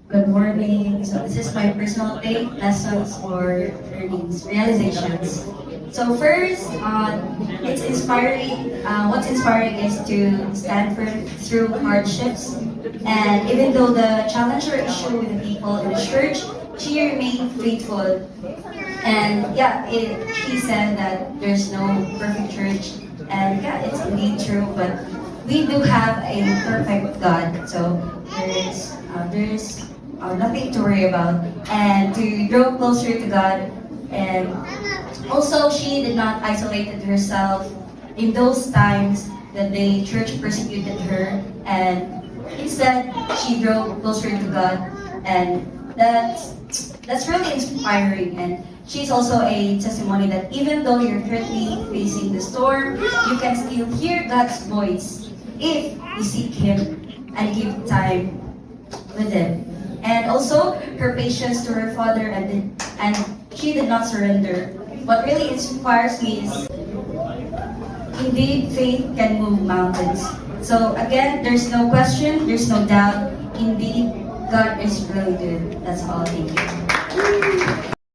Good morning. So this is my personal take, lessons or learnings, realizations. So first, it's inspiring. What's inspiring is to stand firm through hardships, and even though the challenge or issue with the people in the church, she remained faithful. And yeah, she said that there's no perfect church, and yeah, it's indeed true. But we do have a perfect God, so there's nothing to worry about, and to grow closer to God. And also, she did not isolate herself in those times that the church persecuted her, and instead she grew closer to God, and that's really inspiring. And she's also a testimony that even though you're currently facing the storm, you can still hear God's voice if you seek Him and give time with Him. And also her patience to her father, and she did not surrender. What really inspires me is indeed faith can move mountains. So again, there's no question, there's no doubt. Indeed, God is really good. That's all. Thank you.